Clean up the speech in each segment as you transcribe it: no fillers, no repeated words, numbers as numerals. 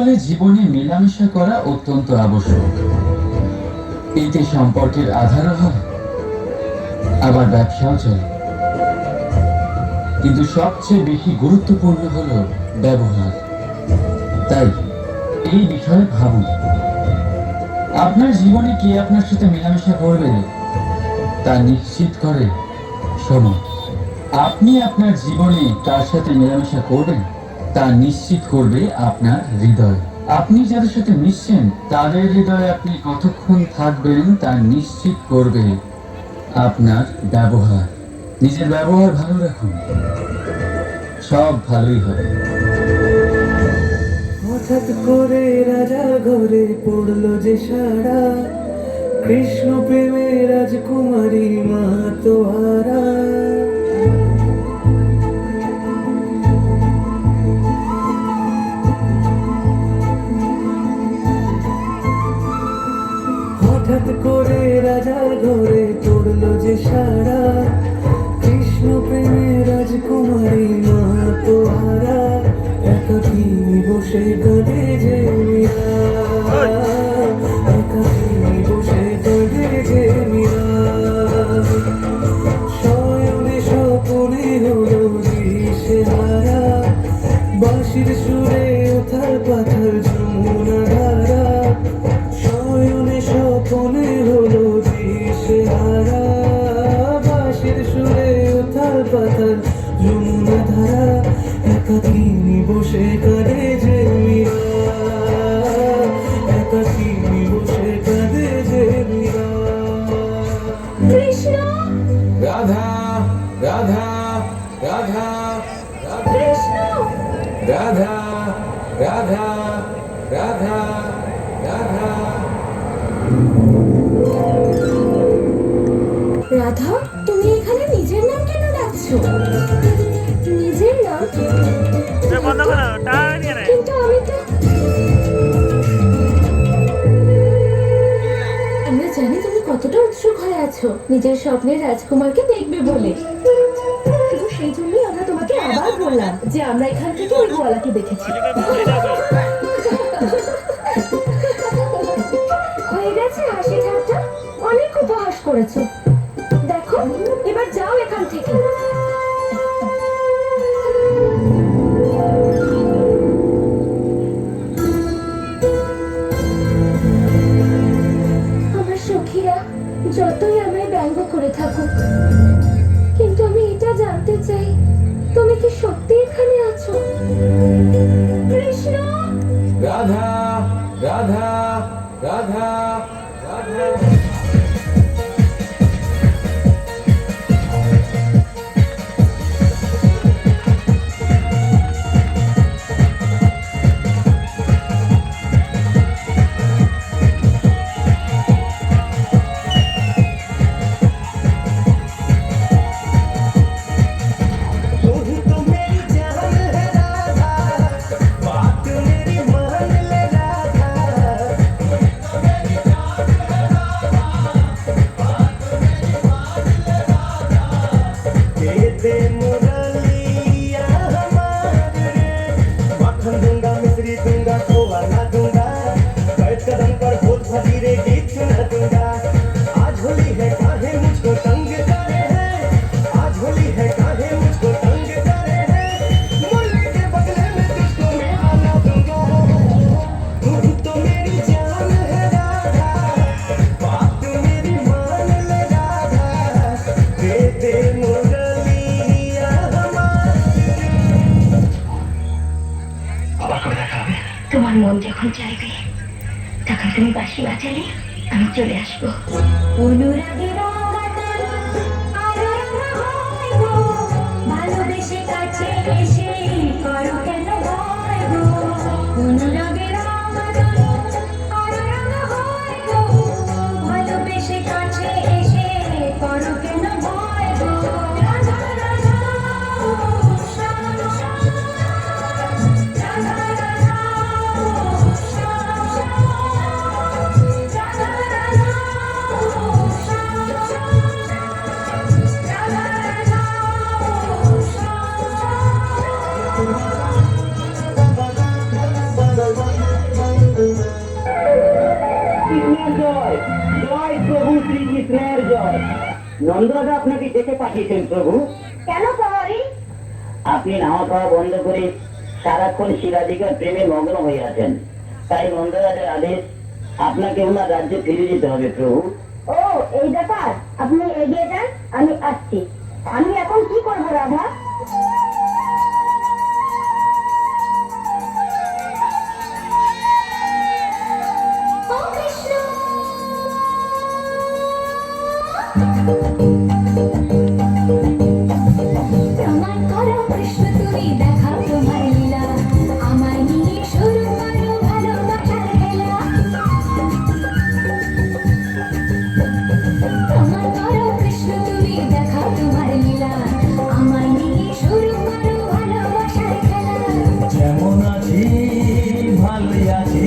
বলে জীবনে মেলামেশা করা অত্যন্ত আবশ্যক। এতে সম্পর্কের আধারও হয়, আবার ব্যবসাও চলে। কিন্তু সবচেয়ে বেশি গুরুত্বপূর্ণ হলো ব্যবহার। তাই এই বিষয়ে ভাবুন, আপনার জীবনে কে আপনার সাথে মেলামেশা করবে তা নিশ্চিত করে সময়। আপনি আপনার জীবনে কার সাথে মেলামেশা করবেন তা নিশ্চিত করবে আপনার হৃদয়। আপনি যাদের সাথে মিশছেন তাদের হৃদয়ে আপনি কতক্ষণ থাকবেন তা নিশ্চিত করবে আপনার ব্যবহার। নিজের ব্যবহার ভালো রাখুন, সব ভালোই হবে। হঠাৎ করে রাজার ঘরে পড়লো যে সারা, কৃষ্ণ প্রেমে রাজকুমারী মা তো হারা। হঠাৎ করে রাজার ঘরে পড়লো যে সারা, কৃষ্ণ প্রেমে রাজকুমারী মা তো হারা। একাকী বসে কাঁদে যে মীরা, একাকী বসে কাঁদে যে মীরা। শয়নে স্বপনে হলো দিশেহারা, বাঁশির সুরে উথাল পাথাল যমুনা ধারা। শয়নে স্বপনে হলো দিশেহারা, বাঁশির সুরে উথাল পাথাল যমুনা ধারা। একাকী বসে কাঁদে যে মীরা, একাকী বসে কাঁদে যে মীরা। কৃষ্ণ, রাধা রাধা রাধা কৃষ্ণ, রাধা রাধা রাধা রাধা। রাধা, তুমি এখানে নিজের নাম কেন ডাকছো? নিজের নাম? কিন্তু আমি তো, আমরা জানি তুমি কতটা উৎসুক হয়ে আছো নিজের স্বপ্নের রাজকুমারকে দেখবে বলে। শুধু সেই জন্যই আমরা তোমাকে আবার বললাম যে আমরা এখান থেকে ওই গোয়ালাকে দেখেছি। হয়ে গেছে হাসি ঠাট্টা, অনেক উপহাস করেছো। দেখো, এবার যাও এখান থেকে। আমার সখীরা যতই আমায় ব্যঙ্গ করে থাকুক, কিন্তু আমি এটা জানতে চাই তুমি কি সত্যি এখানে আছো? কৃষ্ণ, রাধা রাধা রাধা রাধা। তোমার মন যখন চাইবে তখন তুমি বাঁশি বাজালে আমি চলে আসবো। অনুরাগের ভালোবেসে কাছে এসে করো কেন ভয় গো, অনুরাগের ভালোবেসে কাছে এসে করো কেন ভয় গো। তোমার জয়, জয় প্রভু শ্রীকৃষ্ণের জয়। নন্দরাজা আপনাকে ডেকে পাঠিয়েছেন প্রভু। কেন প্রহরী? আপনি নাওয়া খাওয়া বন্ধ করে সারাক্ষণ শিলাদিকার প্রেমে মগ্ন হয়ে আছেন, তাই নন্দরাজার আদেশ আপনাকে ওনার রাজ্যে ফিরে যেতে হবে প্রভু। ও এই ব্যাপার, আপনি এগিয়ে যান, আমি আসছি। আমি এখন কি করব রাধা? ও কৃষ্ণ, প্রমাণ করো কৃষ্ণ, তুমি দেখাও তোমার লীলা, আমায় নিয়ে শুরু করো ভালোবাসার খেলা। প্রমাণ করো কৃষ্ণ, তুমি দেখাও তোমার লীলা, আমায় নিয়ে শুরু করো ভালোবাসার খেলা। যেমন আছি ভালোই আছি,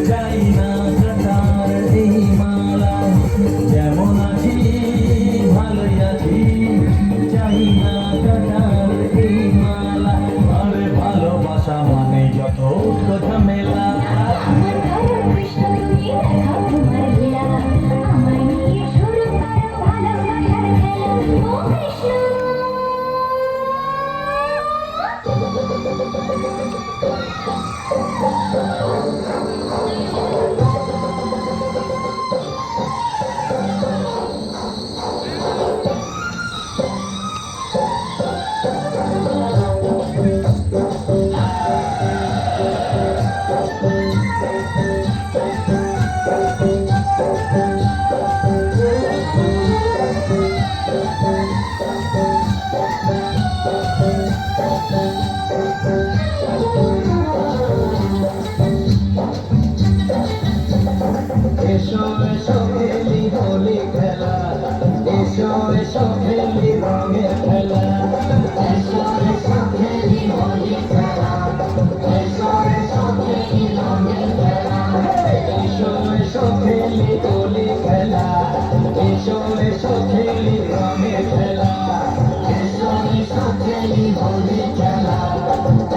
চাই না কাটার এই মালা। যেমন আছি ভালোই আছি, চাই না কাটার এই মালা। আরে ভালোবাসা মানে যত কথা মেলা। প্রমাণ করো কৃষ্ণ, তুমি দেখাও তোমার লীলা, আমায় নিয়ে শুরু করো ভালোবাসার খেলা। ও কৃষ্ণ, এসো এসো খেলি হোলি খেলা, এসো এসো খেলি রঙের খেলা। এসো এসো খেলি হোলি খেলা, এসো এসো খেলি রঙের খেলা। এসো এসো খেলি হোলি খেলা, এসো এসো খেলি রঙের খেলা। এসো এসো খেলি হোলি খেলা,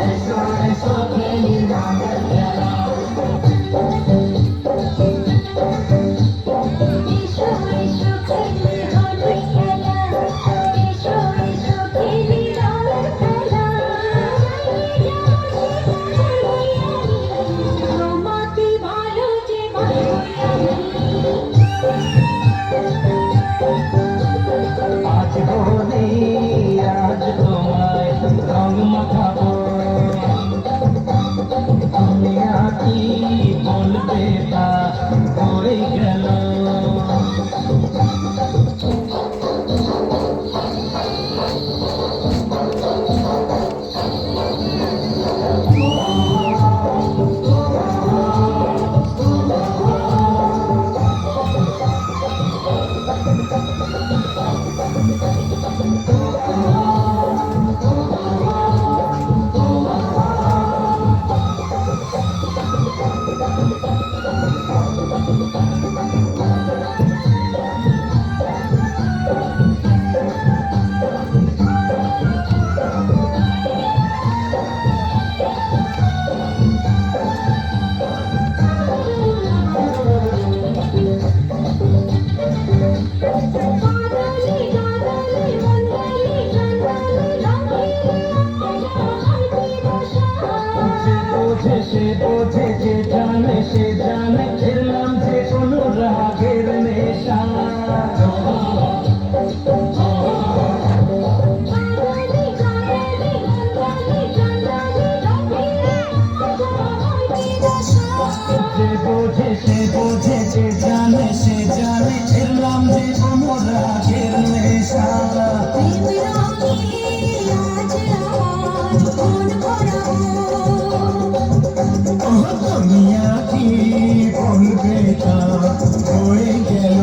এসো এসো খেলি রঙের খেলা। এসো এসো খেলি হোলি খেলা, এসো এসো খেলি রঙের খেলা। তোমাকে ভালো যে আজ বলি আজ তোমায় রং মাখাবো, তুমি আকি বলবে তা হয়ে গেল। সে বোঝে যে জানে সে জানে, খেললাম যে কোনো রাগের নেশা। যে বোঝে সে বোঝে যে জানে সে জানে, খেললাম যে কোনো রাগের নেশা। দুনিয়া কি বলবে তা হয়ে গেল।